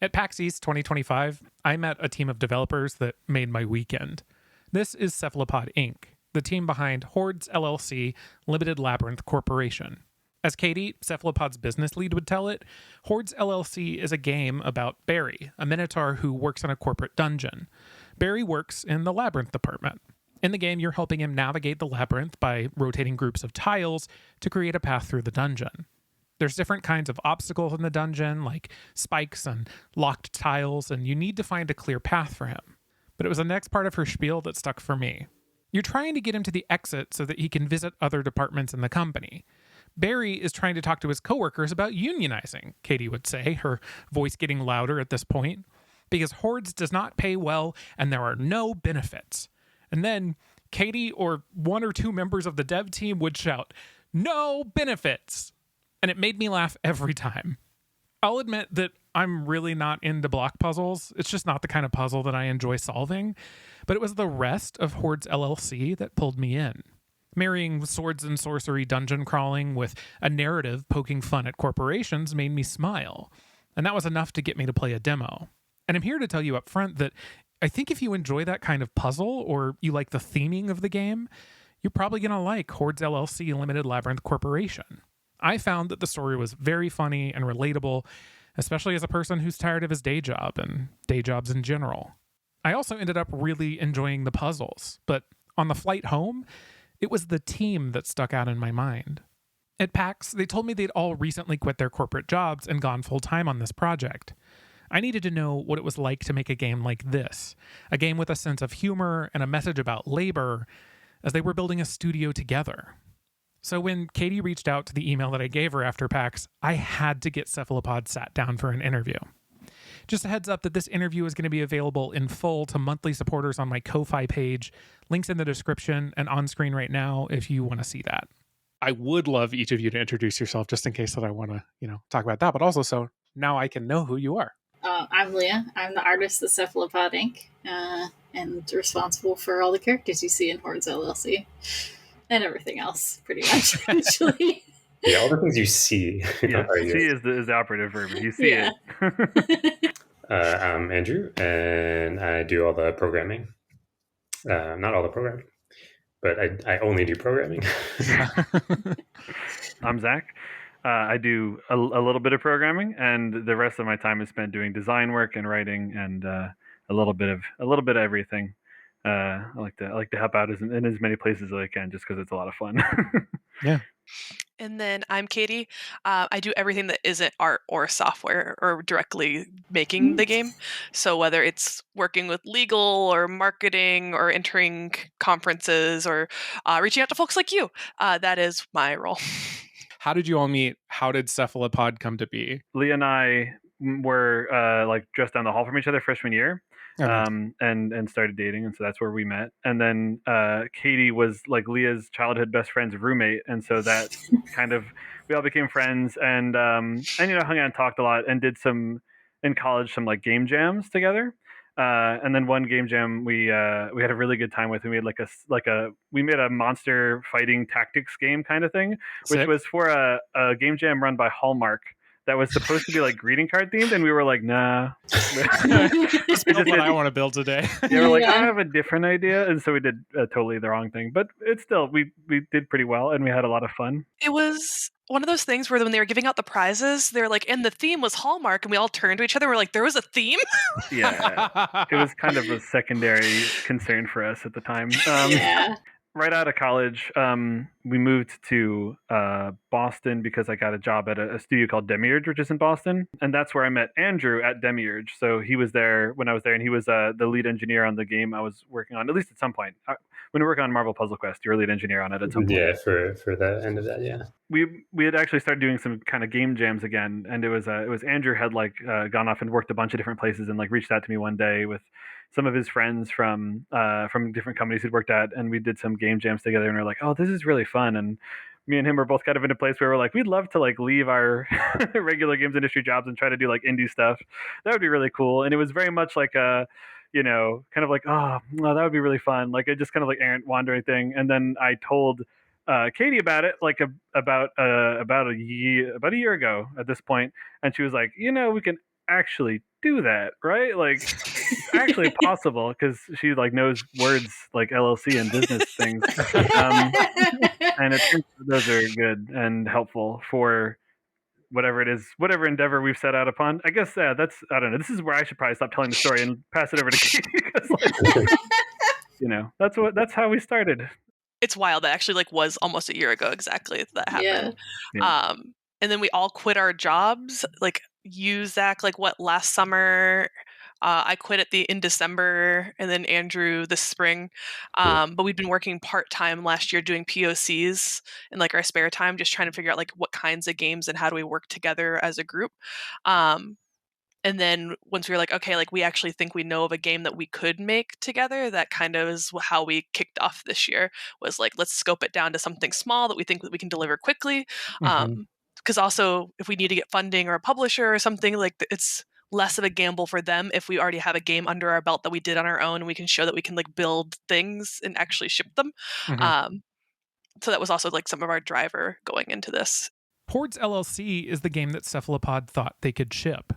At PAX East 2025, I met a team of developers that made my weekend. This is Cephalopod Ink, the team behind Hoard's LLC, Limited Labyrinth Corporation. As Katie, Cephalopod's business lead, would tell it, Hoard's LLC is a game about Barry, a Minotaur who works in a corporate dungeon. Barry works in the Labyrinth department. In the game, you're helping him navigate the labyrinth by rotating groups of tiles to create a path through the dungeon. There's different kinds of obstacles in the dungeon, like spikes and locked tiles, and you need to find a clear path for him. But it was the next part of her spiel that stuck for me. You're trying to get him to the exit so that he can visit other departments in the company. Barry is trying to talk to his coworkers about unionizing, Katie would say, her voice getting louder at this point, because Hoard's does not pay well and there are no benefits. And then Katie or one or two members of the dev team would shout, "No benefits!" And it made me laugh every time. I'll admit that I'm really not into block puzzles. It's just not the kind of puzzle that I enjoy solving. But it was the rest of Hoard's LLC that pulled me in. Marrying swords and sorcery dungeon crawling with a narrative poking fun at corporations made me smile. And that was enough to get me to play a demo. And I'm here to tell you up front that I think if you enjoy that kind of puzzle or you like the theming of the game, you're probably going to like Hoard's LLC Limited Labyrinth Corporation. I found that the story was very funny and relatable, especially as a person who's tired of his day job and day jobs in general. I also ended up really enjoying the puzzles, but on the flight home, it was the team that stuck out in my mind. At PAX, they told me they'd all recently quit their corporate jobs and gone full-time on this project. I needed to know what it was like to make a game like this, a game with a sense of humor and a message about labor, as they were building a studio together. So when Katie reached out to the email that I gave her after PAX, I had to get Cephalopod sat down for an interview. Just a heads up that this interview is going to be available in full to monthly supporters on my Ko-Fi page. Links in the description and on screen right now if you want to see that. I would love each of you to introduce yourself just in case that I want to, talk about that, but also so now I can know who you are. I'm Leah. I'm the artist of Cephalopod Ink, and responsible for all the characters you see in Hoard's LLC. And everything else, pretty much, actually. Yeah, all the things you see. Yeah, see is the operative verb. You see it. I'm Andrew, and I do all the programming. Not all the programming, but I only do programming. I'm Zach. I do a little bit of programming, and the rest of my time is spent doing design work and writing, and a little bit of everything. I like to help out in as many places as I can, just because it's a lot of fun. Yeah. And then I'm Katie. I do everything that isn't art or software or directly making the game. So whether it's working with legal or marketing or entering conferences or reaching out to folks like you, that is my role. How did you all meet? How did Cephalopod come to be? Leah and I were just down the hall from each other freshman year. Okay. And started dating, and so that's where we met. And then Katie was like Leah's childhood best friend's roommate, and so that kind of we all became friends, and hung out and talked a lot, and did some in college some like game jams together. And then one game jam we had a really good time with. We made we made a monster fighting tactics game kind of thing, which was for a game jam run by Hallmark. That was supposed to be like greeting card themed, and we were like, nah. That's what I want to build today. Yeah, we're like, I have a different idea, and so we did totally the wrong thing. But it's still, we did pretty well, and we had a lot of fun. It was one of those things where when they were giving out the prizes, they're like, and the theme was Hallmark, and we all turned to each other and we're like, there was a theme? Yeah, it was kind of a secondary concern for us at the time. Right out of college, we moved to Boston because I got a job at a studio called Demiurge, which is in Boston. And that's where I met Andrew at Demiurge. So he was there when I was there, and he was the lead engineer on the game I was working on, at least at some point. When we were working on Marvel Puzzle Quest, you were lead engineer on it at some point. Yeah, for the end of that, yeah. We had actually started doing some kind of game jams again, and it was Andrew had gone off and worked a bunch of different places and reached out to me one day with some of his friends from different companies he'd worked at, and we did some game jams together, and we we're like, oh, this is really fun. And me and him were both kind of in a place where we're like, we'd love to leave our regular games industry jobs and try to do indie stuff. That would be really cool. And it was very much like a, kind of oh, no, that would be really fun. A just kind of errant wandering thing. And then I told Katie about it about a year ago at this point, and she was like, we can actually do that, right? Like, it's actually possible because she like knows words like LLC and business things, and it turns out those are good and helpful for whatever it is, whatever endeavor we've set out upon. I guess that's, I don't know. This is where I should probably stop telling the story and pass it over to Katie because, like, that's how we started. It's wild. That actually like was almost a year ago exactly that happened. Yeah. And then we all quit our jobs. Like you, Zach, like what, last summer? I quit in December, and then Andrew this spring. But we've been working part-time last year doing POCs in like our spare time, just trying to figure out like what kinds of games and how do we work together as a group. And then once we were like, okay, like we actually think we know of a game that we could make together, that kind of is how we kicked off this year, was like, let's scope it down to something small that we think that we can deliver quickly. Because also if we need to get funding or a publisher or something, like it's less of a gamble for them if we already have a game under our belt that we did on our own and we can show that we can like build things and actually ship them. So that was also like some of our driver going into this. Hoard's LLC is the game that Cephalopod thought they could ship.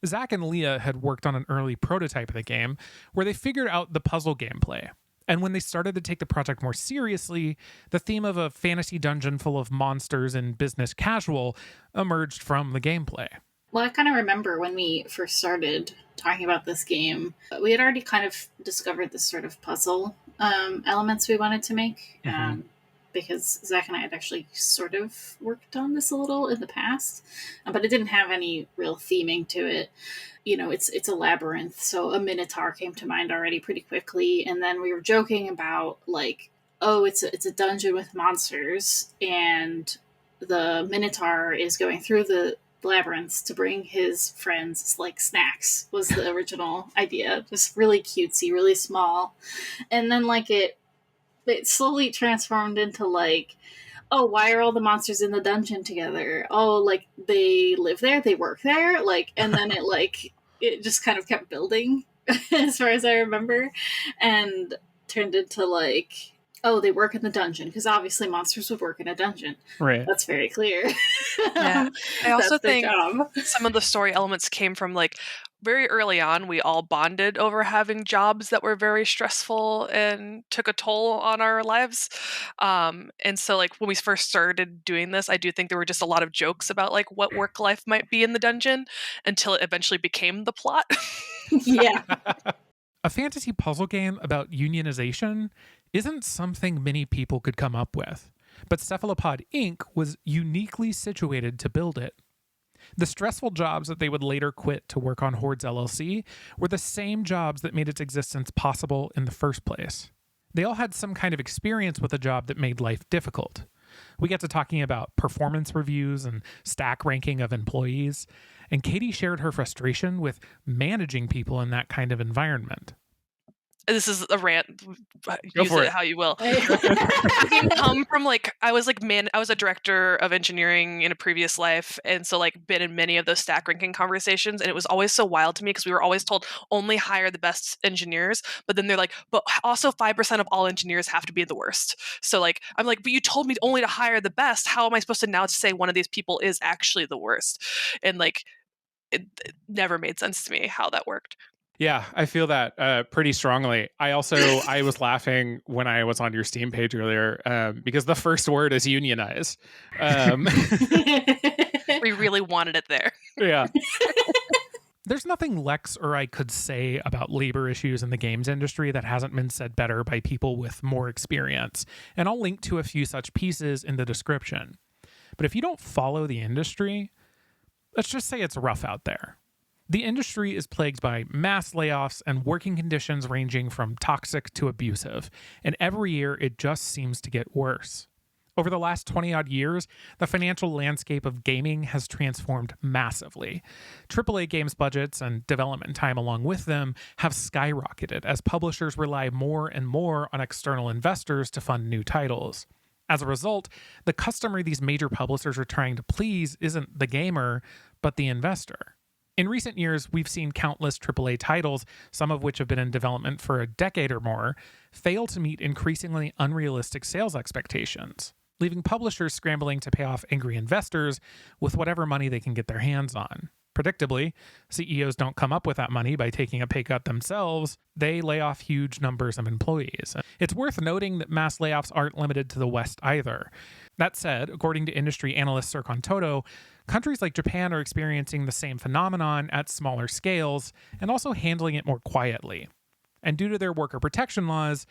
Zach and Leah had worked on an early prototype of the game where they figured out the puzzle gameplay. And when they started to take the project more seriously, the theme of a fantasy dungeon full of monsters and business casual emerged from the gameplay. Well, I kind of remember when we first started talking about this game, we had already kind of discovered this sort of puzzle elements we wanted to make. Because Zach and I had actually sort of worked on this a little in the past, but it didn't have any real theming to it. You know, it's a labyrinth, so a Minotaur came to mind already pretty quickly, and then we were joking about like, oh, it's a dungeon with monsters, and the Minotaur is going through the labyrinths to bring his friends like snacks. Was the original idea, just really cutesy, really small, and then like it slowly transformed into like, oh, why are all the monsters in the dungeon together? Oh, like they live there, they work there, like, and then it just kind of kept building as far as I remember, and turned into like, oh, they work in the dungeon because obviously monsters would work in a dungeon. Right. That's very clear. Yeah. I also think some of the story elements came from like very early on, we all bonded over having jobs that were very stressful and took a toll on our lives. And so like when we first started doing this, I do think there were just a lot of jokes about like what work life might be in the dungeon until it eventually became the plot. Yeah. A fantasy puzzle game about unionization isn't something many people could come up with, but Cephalopod Ink was uniquely situated to build it. The stressful jobs that they would later quit to work on Hoard's LLC were the same jobs that made its existence possible in the first place. They all had some kind of experience with a job that made life difficult. We get to talking about performance reviews and stack ranking of employees, and Katie shared her frustration with managing people in that kind of environment. This is a rant. Use for it it. how you will. It come from like I was a director of engineering in a previous life, and so like been in many of those stack ranking conversations, and it was always so wild to me because we were always told only hire the best engineers, but then they're like, but also 5% of all engineers have to be the worst. So like I'm like, but you told me only to hire the best. How am I supposed to now say one of these people is actually the worst? And like it never made sense to me how that worked. Yeah, I feel that pretty strongly. I was laughing when I was on your Steam page earlier because the first word is unionize. We really wanted it there. Yeah. There's nothing Lex or I could say about labor issues in the games industry that hasn't been said better by people with more experience, and I'll link to a few such pieces in the description. But if you don't follow the industry, let's just say it's rough out there. The industry is plagued by mass layoffs and working conditions ranging from toxic to abusive, and every year it just seems to get worse. Over the last 20-odd years, the financial landscape of gaming has transformed massively. AAA games budgets and development time along with them have skyrocketed as publishers rely more and more on external investors to fund new titles. As a result, the customer these major publishers are trying to please isn't the gamer, but the investor. In recent years, we've seen countless AAA titles, some of which have been in development for a decade or more, fail to meet increasingly unrealistic sales expectations, leaving publishers scrambling to pay off angry investors with whatever money they can get their hands on, Predictably, CEOs don't come up with that money by taking a pay cut themselves. They lay off huge numbers of employees. It's worth noting that mass layoffs aren't limited to the West either. That said, according to industry analyst Serkan Toto, countries like Japan are experiencing the same phenomenon at smaller scales and also handling it more quietly. And due to their worker protection laws,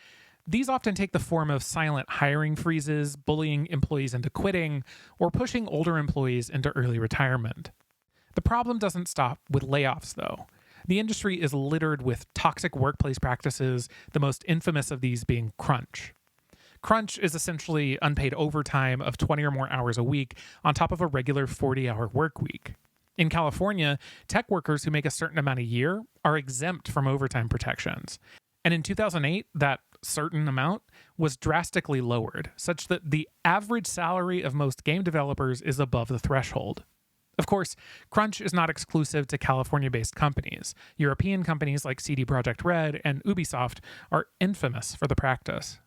these often take the form of silent hiring freezes, bullying employees into quitting, or pushing older employees into early retirement. The problem doesn't stop with layoffs, though. The industry is littered with toxic workplace practices, the most infamous of these being crunch. Crunch is essentially unpaid overtime of 20 or more hours a week on top of a regular 40-hour work week. In California, tech workers who make a certain amount a year are exempt from overtime protections. And in 2008, that certain amount was drastically lowered, such that the average salary of most game developers is above the threshold. Of course, crunch is not exclusive to California-based companies. European companies like CD Projekt Red and Ubisoft are infamous for the practice.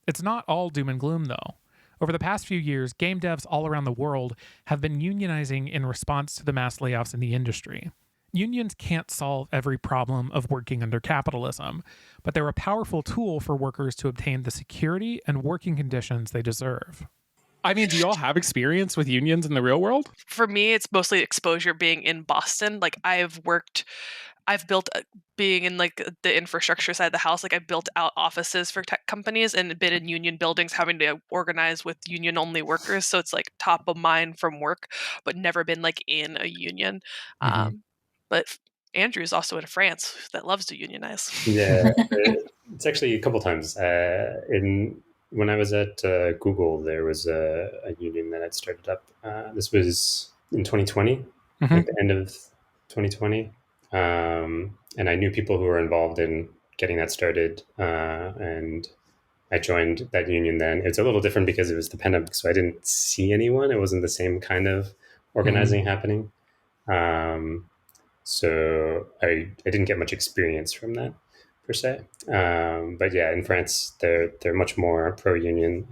It's not all doom and gloom, though. Over the past few years, game devs all around the world have been unionizing in response to the mass layoffs in the industry. Unions can't solve every problem of working under capitalism, but they're a powerful tool for workers to obtain the security and working conditions they deserve. I mean, do you all have experience with unions in the real world? For me, it's mostly exposure being in Boston. Like I've built, being in like the infrastructure side of the house, like I've built out offices for tech companies and been in union buildings having to organize with union only workers. So it's like top of mind from work, but never been like in a union. But Andrew's also in France that loves to unionize. Yeah, it's actually a couple times. When I was at Google, there was a union that had started up. This was in 2020, like the end of 2020. And I knew people who were involved in getting that started. And I joined that union then. It's a little different because it was the pandemic, so I didn't see anyone. It wasn't the same kind of organizing happening. So I didn't get much experience from that per se. But yeah, in France, they're much more pro-union.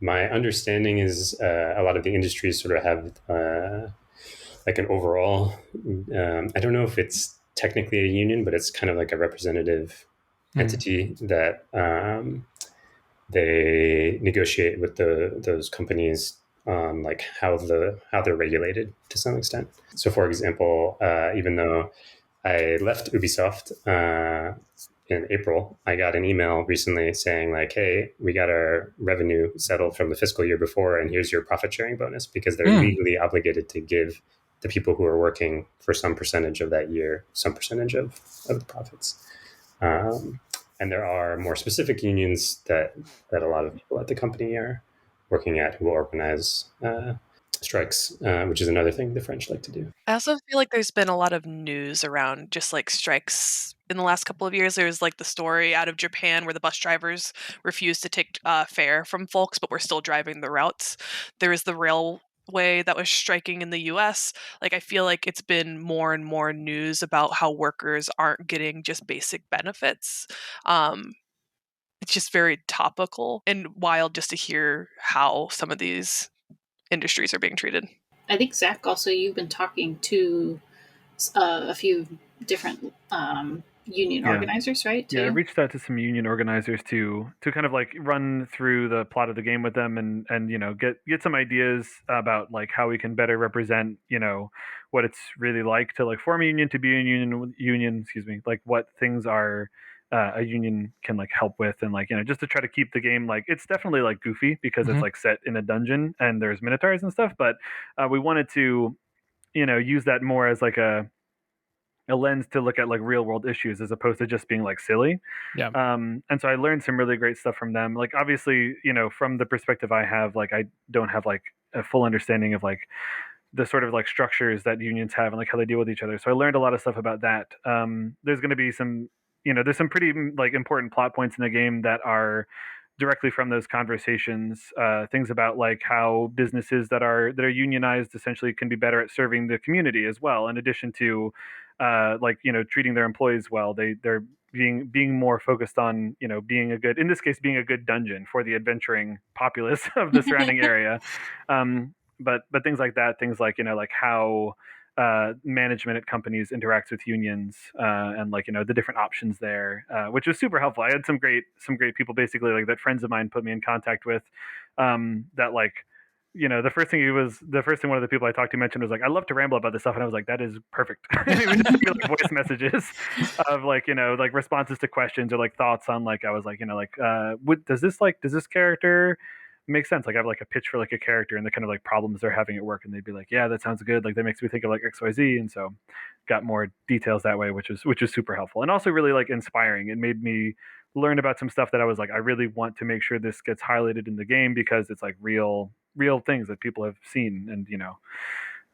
My understanding is a lot of the industries sort of have like an overall, I don't know if it's technically a union, but it's kind of like a representative entity that they negotiate with those companies on like how they're regulated to some extent. So for example, even though I left Ubisoft in April, I got an email recently saying like, hey, we got our revenue settled from the fiscal year before, and here's your profit sharing bonus, because they're legally obligated to give the people who are working for some percentage of that year, some percentage of the profits. And there are more specific unions that a lot of people at the company are working at who will organize strikes, which is another thing the French like to do. I also feel like there's been a lot of news around just like strikes in the last couple of years. There's like the story out of Japan where the bus drivers refused to take fare from folks, but were still driving the routes. There is the railway that was striking in the US. Like I feel like it's been more and more news about how workers aren't getting just basic benefits. It's just very topical and wild just to hear how some of these industries are being treated. I think, Zach, also you've been talking to a few different union organizers, right? Too? Yeah, I reached out to some union organizers to kind of like run through the plot of the game with them and you know get some ideas about like how we can better represent, you know, what it's really like to like form a union, to be a union, like what things are a union can like help with, and like, you know, just to try to keep the game like, it's definitely like goofy because it's like set in a dungeon and there's minotaurs and stuff, but we wanted to, you know, use that more as like a lens to look at like real world issues as opposed to just being like silly. And so I learned some really great stuff from them. Like obviously, you know, from the perspective I have, like I don't have like a full understanding of like the sort of like structures that unions have and like how they deal with each other. So I learned a lot of stuff about that. There's going to be some, you know, there's some pretty like important plot points in the game that are directly from those conversations, things about like how businesses that are unionized essentially can be better at serving the community as well, in addition to like, you know, treating their employees well. They're being more focused on, you know, being a good dungeon for the adventuring populace of the surrounding area. But things like that, things like, you know, like how management at companies interacts with unions, and like, you know, the different options there, which was super helpful. I had some great people basically like that friends of mine put me in contact with, that like, you know, the first thing one of the people I talked to mentioned was like, I love to ramble about this stuff. And I was like, that is perfect. And he would just give me like voice messages of like, you know, like responses to questions or like thoughts on like, I was like, you know, like, does this character make sense? Like I have like a pitch for like a character and the kind of like problems they're having at work. And they'd be like, yeah, that sounds good. Like that makes me think of like XYZ. And so got more details that way, which is super helpful and also really like inspiring. It made me learn about some stuff that I was like, I really want to make sure this gets highlighted in the game because it's like real things that people have seen and, you know,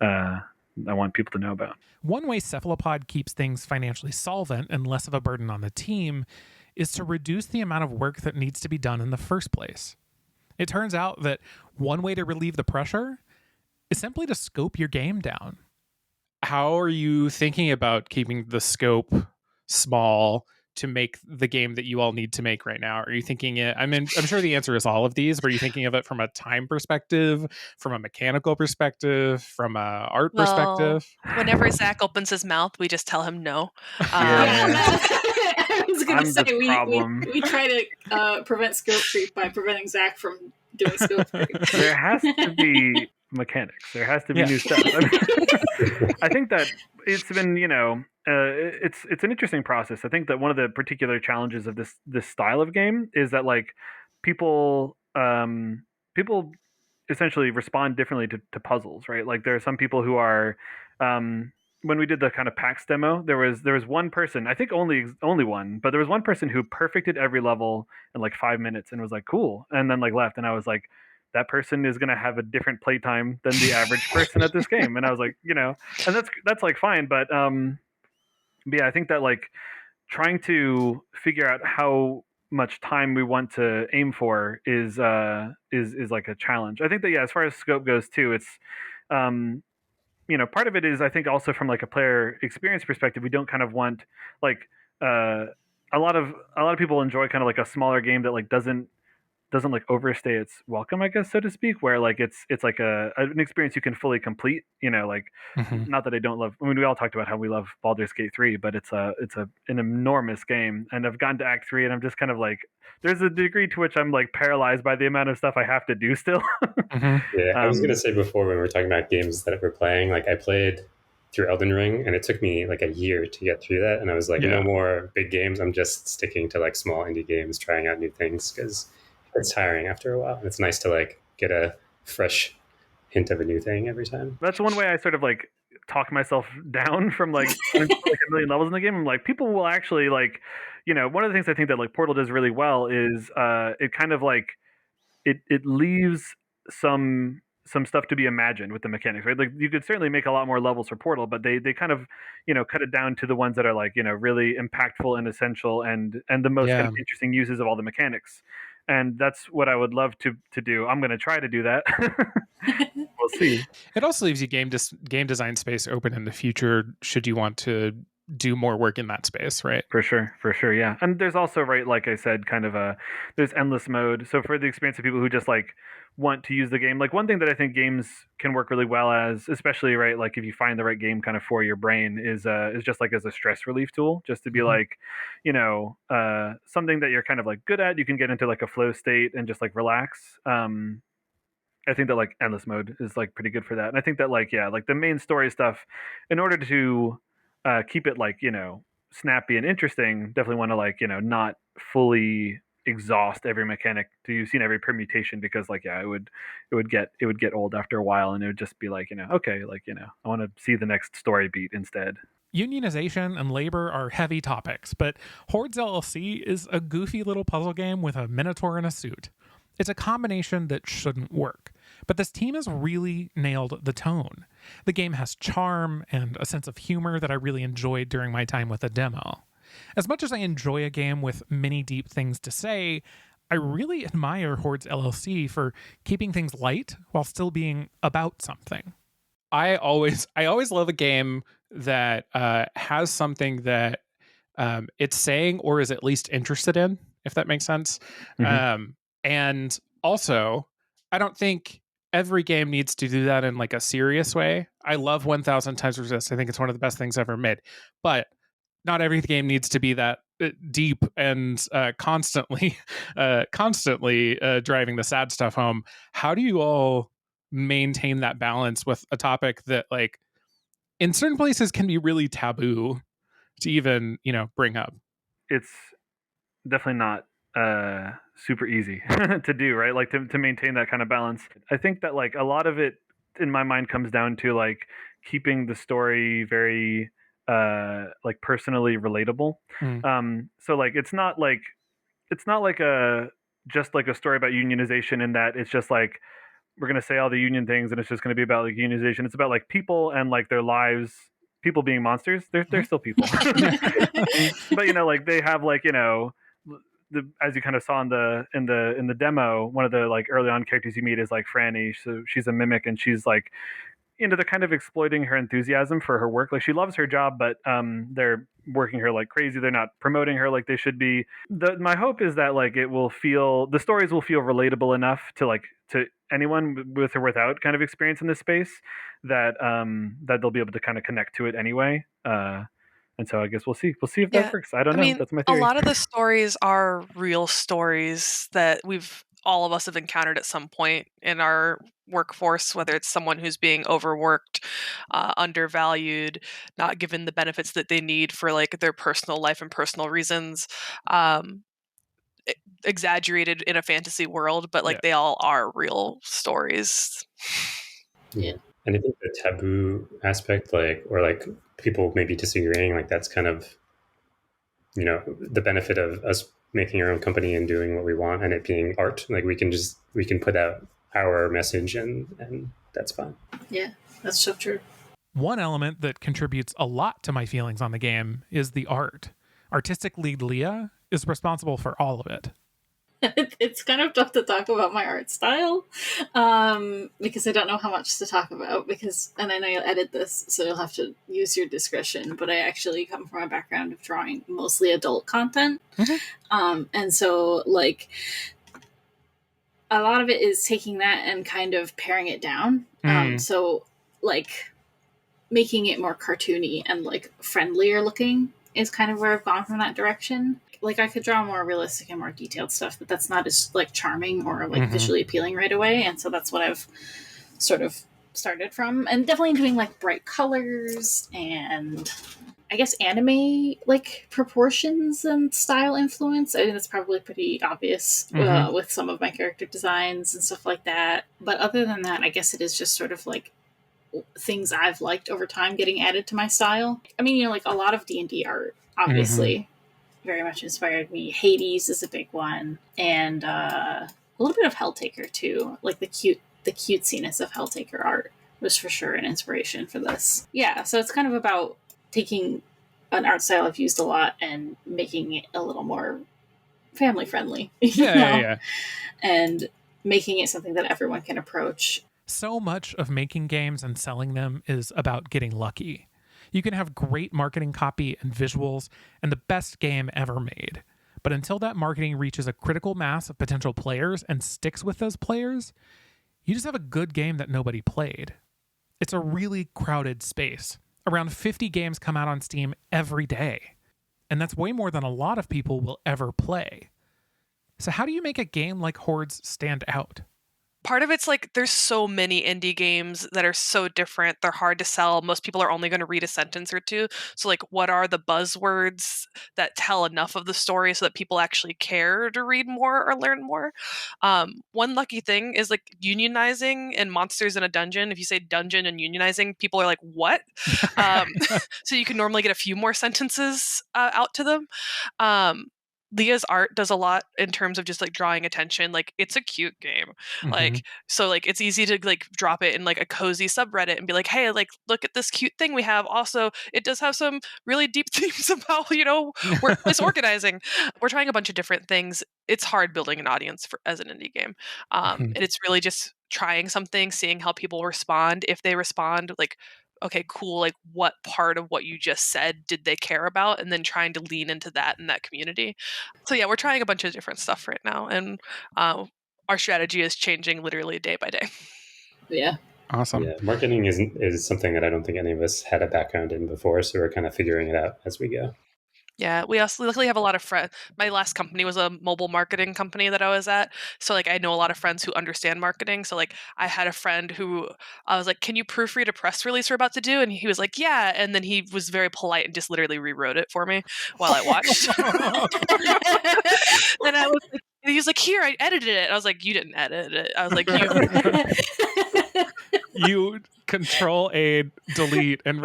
I want people to know about. One way Cephalopod keeps things financially solvent and less of a burden on the team is to reduce the amount of work that needs to be done in the first place. It turns out that one way to relieve the pressure is simply to scope your game down. How are you thinking about keeping the scope small to make the game that you all need to make right now? Are you thinking it? I mean, I'm sure the answer is all of these, but are you thinking of it from a time perspective, from a mechanical perspective, from a art perspective? Whenever Zach opens his mouth, we just tell him no. I was going to say, we try to prevent scope creep by preventing Zach from doing scope creep. There has to be mechanics. There has to be new stuff. I think that it's been, you know, it's an interesting process. I think that one of the particular challenges of this style of game is that like people essentially respond differently to puzzles, right? Like there are some people who are when we did the kind of PAX demo, there was one person, I think only one, but there was one person who perfected every level in like 5 minutes and was like, cool, and then like left, and I was like, that person is going to have a different playtime than the average person at this game. And I was like, you know, and that's like fine, but yeah, I think that like trying to figure out how much time we want to aim for is like a challenge. I think that, yeah, as far as scope goes too, it's you know, part of it is I think also from like a player experience perspective, we don't kind of want like a lot of people enjoy kind of like a smaller game that like doesn't like overstay its welcome, I guess, so to speak, where like it's like an experience you can fully complete, you know, like not that I don't love, I mean, we all talked about how we love Baldur's Gate 3, but it's an enormous game, and I've gotten to Act 3 and I'm just kind of like, there's a degree to which I'm like paralyzed by the amount of stuff I have to do still. Yeah, I was going to say before when we were talking about games that we're playing, like I played through Elden Ring and it took me like a year to get through that, and I was like, no more big games, I'm just sticking to like small indie games, trying out new things, because it's tiring after a while. And it's nice to like get a fresh hint of a new thing every time. That's one way I sort of like talk myself down from like, like a million levels in the game. I'm like, people will actually like, you know, one of the things I think that like Portal does really well is it kind of like it leaves some stuff to be imagined with the mechanics, right? Like you could certainly make a lot more levels for Portal, but they kind of, you know, cut it down to the ones that are like, you know, really impactful and essential and the most kind of interesting uses of all the mechanics. And that's what I would love to do. I'm going to try to do that. We'll see. It also leaves you game design space open in the future should you want to do more work in that space, right? For sure, yeah. And there's also, right, like I said, kind of there's endless mode. So for the experience of people who just like want to use the game, like one thing that I think games can work really well as, especially, right, like if you find the right game kind of for your brain, is just like as a stress relief tool, just to be like, you know, something that you're kind of like good at, you can get into like a flow state and just like relax. I think that like endless mode is like pretty good for that. And I think that like, yeah, like the main story stuff, in order to keep it like, you know, snappy and interesting, definitely want to like, you know, not fully exhaust every mechanic to use every permutation, because like, yeah, it would get old after a while, and it would just be like, you know, okay, like, you know, I want to see the next story beat instead. Unionization and labor are heavy topics, but Hoard's LLC is a goofy little puzzle game with a Minotaur in a suit. It's a combination that shouldn't work, but this team has really nailed the tone. The game has charm and a sense of humor that I really enjoyed during my time with the demo. As much as I enjoy a game with many deep things to say, I really admire Hoard's LLC for keeping things light while still being about something. I always love a game that has something that it's saying or is at least interested in, if that makes sense. And also, I don't think every game needs to do that in like a serious way. I love 1000 Times Resist. I think it's one of the best things ever made. But not every game needs to be that deep and constantly driving the sad stuff home. How do you all maintain that balance with a topic that, like, in certain places can be really taboo to even, bring up? It's definitely not super easy to do, right? Like to maintain that kind of balance. I think that like a lot of it in my mind comes down to like keeping the story very like personally relatable. So like it's not like a just like a story about unionization in that it's just like we're going to say all the union things and it's just going to be about like unionization. It's about like people and like their lives, people being monsters. They're still people. But like they have like, as you kind of saw in the demo, one of the like early on characters you meet is like Franny. So she's a mimic and she's like, they're kind of exploiting her enthusiasm for her work. Like she loves her job, but they're working her like crazy. They're not promoting her like they should be. My hope is that like the stories will feel relatable enough to anyone with or without kind of experience in this space that they'll be able to kind of connect to it anyway. And so I guess we'll see if that works. I don't know. That's my theory. A lot of the stories are real stories that all of us have encountered at some point in our workforce, whether it's someone who's being overworked, undervalued, not given the benefits that they need for like their personal life and personal reasons, exaggerated in a fantasy world, but like they all are real stories. Yeah. And I think the taboo aspect, or people maybe disagreeing, like that's kind of, the benefit of us making our own company and doing what we want and it being art. Like we can put out our message and that's fine. Yeah, that's so true. One element that contributes a lot to my feelings on the game is the art. Artistic lead Leah is responsible for all of it. It's kind of tough to talk about my art style because I don't know how much to talk about and I know you'll edit this, so you'll have to use your discretion, but I actually come from a background of drawing mostly adult content. Mm-hmm. And so like a lot of it is taking that and kind of paring it down. So like making it more cartoony and like friendlier looking is kind of where I've gone from that direction. Like I could draw more realistic and more detailed stuff, but that's not as like charming or like visually appealing right away. And so that's what I've sort of started from, and definitely doing like bright colors and I guess anime like proportions and style influence. I think that's probably pretty obvious with some of my character designs and stuff like that. But other than that, I guess it is just sort of like things I've liked over time getting added to my style. I mean, like a lot of D&D art, obviously. Very much inspired me. Hades is a big one, and a little bit of Helltaker too. Like the cutesiness of Helltaker art was for sure an inspiration for this. Yeah, so it's kind of about taking an art style I've used a lot and making it a little more family friendly. Yeah. And making it something that everyone can approach. So much of making games and selling them is about getting lucky. You can have great marketing copy and visuals and the best game ever made. But until that marketing reaches a critical mass of potential players and sticks with those players, you just have a good game that nobody played. It's a really crowded space. Around 50 games come out on Steam every day. And that's way more than a lot of people will ever play. So how do you make a game like Hoard's stand out? Part of it's like there's so many indie games that are so different. They're hard to sell. Most people are only going to read a sentence or two. So like what are the buzzwords that tell enough of the story so that people actually care to read more or learn more? One lucky thing is like unionizing and monsters in a dungeon. If you say dungeon and unionizing, people are like, what? So you can normally get a few more sentences out to them. Leah's art does a lot in terms of just like drawing attention. Like it's a cute game. Like, so like it's easy to like drop it in like a cozy subreddit and be like, hey, like look at this cute thing we have. Also, it does have some really deep themes about, workplace organizing. We're trying a bunch of different things. It's hard building an audience as an indie game. And it's really just trying something, seeing how people respond. If they respond, like, okay, cool, like what part of what you just said did they care about, and then trying to lean into that in that community. So yeah, we're trying a bunch of different stuff right now, and our strategy is changing literally day by day. Yeah. Awesome. Yeah, marketing is something that I don't think any of us had a background in before, so we're kind of figuring it out as we go. Yeah, we also luckily have a lot of friends. My last company was a mobile marketing company that I was at. So like I know a lot of friends who understand marketing. So like I had a friend who I was like, "Can you proofread a press release we're about to do?" And he was like, "Yeah." And then he was very polite and just literally rewrote it for me while I watched. And I was like, he was like, "Here, I edited it." I was like, "You didn't edit it." I was like, "You." You control a delete and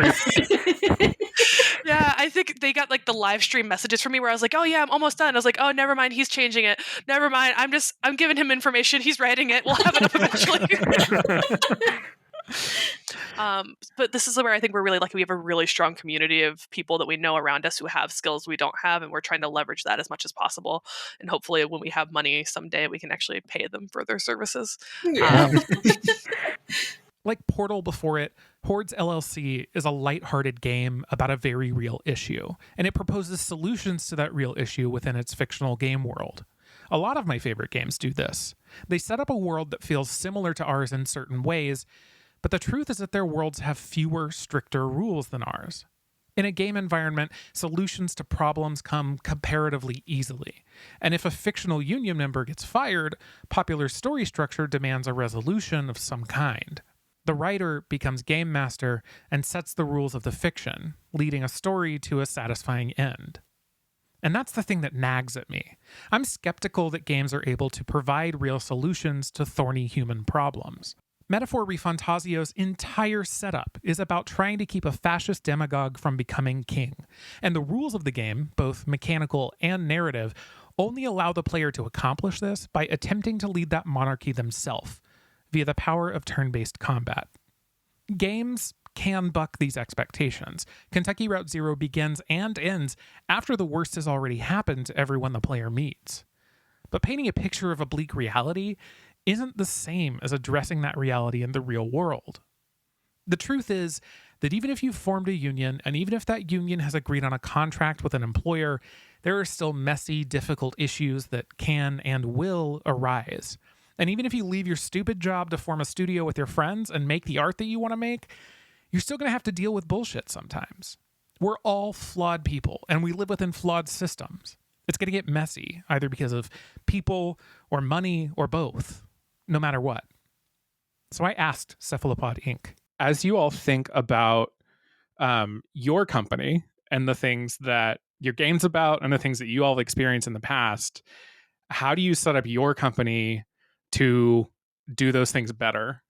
Yeah, I think they got like the live stream messages from me where I was like, "Oh yeah, I'm almost done." I was like, "Oh, never mind, he's changing it. Never mind, I'm giving him information. He's writing it. We'll have it up eventually." But this is where I think we're really lucky. We have a really strong community of people that we know around us who have skills we don't have, and we're trying to leverage that as much as possible. And hopefully, when we have money someday, we can actually pay them for their services. Yeah. Like Portal before it, Hoard's LLC is a lighthearted game about a very real issue, and it proposes solutions to that real issue within its fictional game world. A lot of my favorite games do this. They set up a world that feels similar to ours in certain ways, but the truth is that their worlds have fewer, stricter rules than ours. In a game environment, solutions to problems come comparatively easily. And if a fictional union member gets fired, popular story structure demands a resolution of some kind. The writer becomes game master and sets the rules of the fiction, leading a story to a satisfying end. And that's the thing that nags at me. I'm skeptical that games are able to provide real solutions to thorny human problems. Metaphor Refantasio's entire setup is about trying to keep a fascist demagogue from becoming king, and the rules of the game, both mechanical and narrative, only allow the player to accomplish this by attempting to lead that monarchy themselves, via the power of turn-based combat. Games can buck these expectations. Kentucky Route Zero begins and ends after the worst has already happened to everyone the player meets. But painting a picture of a bleak reality isn't the same as addressing that reality in the real world. The truth is that even if you've formed a union, and even if that union has agreed on a contract with an employer, there are still messy, difficult issues that can and will arise. And even if you leave your stupid job to form a studio with your friends and make the art that you want to make, you're still going to have to deal with bullshit sometimes. We're all flawed people, and we live within flawed systems. It's going to get messy, either because of people or money or both, no matter what. So I asked Cephalopod Inc. As you all think about your company and the things that your game's about and the things that you all have experienced in the past, how do you set up your company to do those things better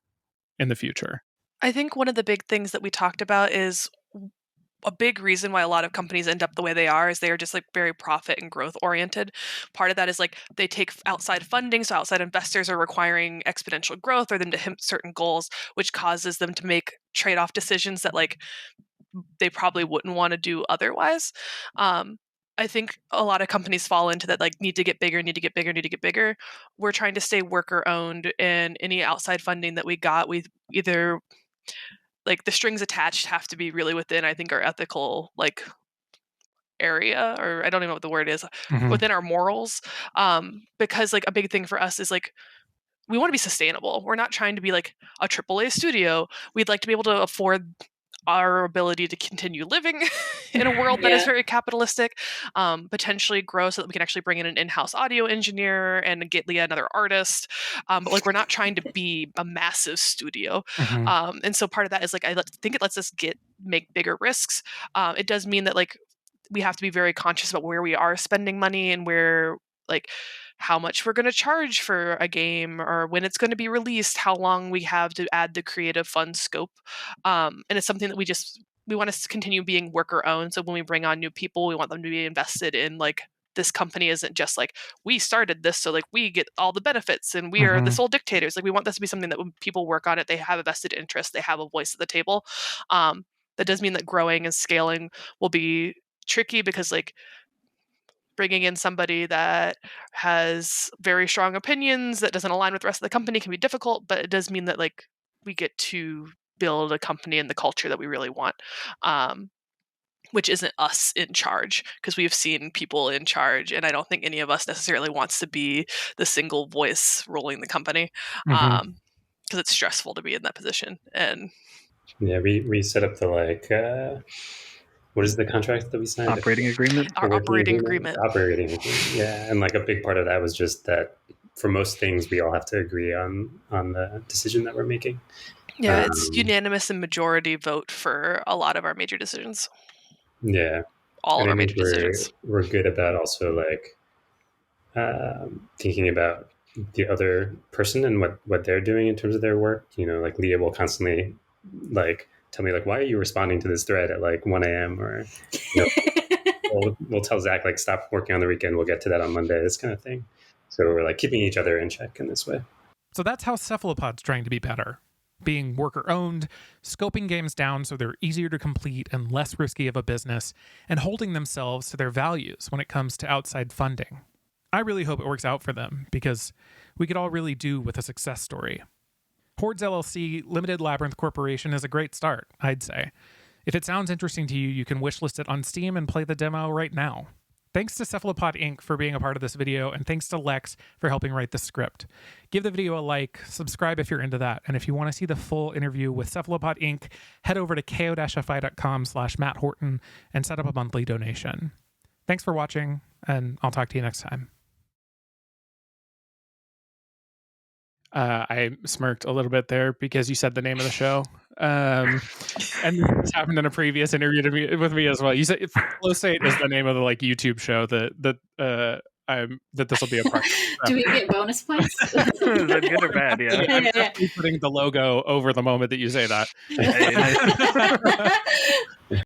in the future? I think one of the big things that we talked about is a big reason why a lot of companies end up the way they are is they are just like very profit and growth oriented. Part of that is like they take outside funding, so outside investors are requiring exponential growth or them to hit certain goals, which causes them to make trade-off decisions that like they probably wouldn't want to do otherwise. I think a lot of companies fall into that, like, need to get bigger, need to get bigger, need to get bigger. We're trying to stay worker owned, and any outside funding that we got, we either like the strings attached have to be really within, I think, our ethical like area, or I don't even know what the word is, within our morals. Because like a big thing for us is like we want to be sustainable. We're not trying to be like a AAA studio. We'd like to be able to afford our ability to continue living in a world that is very capitalistic, potentially grow so that we can actually bring in an in-house audio engineer and get Leah another artist. But like we're not trying to be a massive studio. And so part of that is like I think it lets us make bigger risks. It does mean that like we have to be very conscious about where we are spending money and where like how much we're going to charge for a game or when it's going to be released, how long we have to add the creative fund scope. And it's something that we want to continue being worker owned. So when we bring on new people, we want them to be invested in like this company isn't just like we started this so like we get all the benefits and we are the sole dictators. Like we want this to be something that when people work on it, they have a vested interest, they have a voice at the table. That does mean that growing and scaling will be tricky because like bringing in somebody that has very strong opinions that doesn't align with the rest of the company can be difficult, but it does mean that like we get to build a company and the culture that we really want, which isn't us in charge, because we've seen people in charge and I don't think any of us necessarily wants to be the single voice ruling the company. Because because it's stressful to be in that position. And yeah, we set up the what is the contract that we signed? Operating agreement. our operating agreement. Operating agreement. Yeah, and like a big part of that was just that for most things we all have to agree on the decision that we're making. Yeah, it's unanimous and majority vote for a lot of our major decisions. Yeah, all and of our major decisions. We're good about also like thinking about the other person and what they're doing in terms of their work. You know, like Leah will constantly like tell me like, why are you responding to this thread at like 1 a.m. or you know, we'll tell Zach like, stop working on the weekend, we'll get to that on Monday, this kind of thing. So we're like keeping each other in check in this way. So that's how Cephalopod's trying to be better. Being worker owned, scoping games down so they're easier to complete and less risky of a business, and holding themselves to their values when it comes to outside funding. I really hope it works out for them, because we could all really do with a success story. Hoard's LLC, Limited Labyrinth Corporation is a great start, I'd say. If it sounds interesting to you, you can wishlist it on Steam and play the demo right now. Thanks to Cephalopod Ink for being a part of this video, and thanks to Lex for helping write the script. Give the video a like, subscribe if you're into that, and if you want to see the full interview with Cephalopod Ink, head over to ko-fi.com/Matt Horton and set up a monthly donation. Thanks for watching, and I'll talk to you next time. I smirked a little bit there because you said the name of the show. And this happened in a previous interview with me as well. You said Flow State is the name of the like YouTube show that this will be a part of. Do we get bonus points? Is that good or bad? Yeah. I'm definitely putting the logo over the moment that you say that. Hey, nice.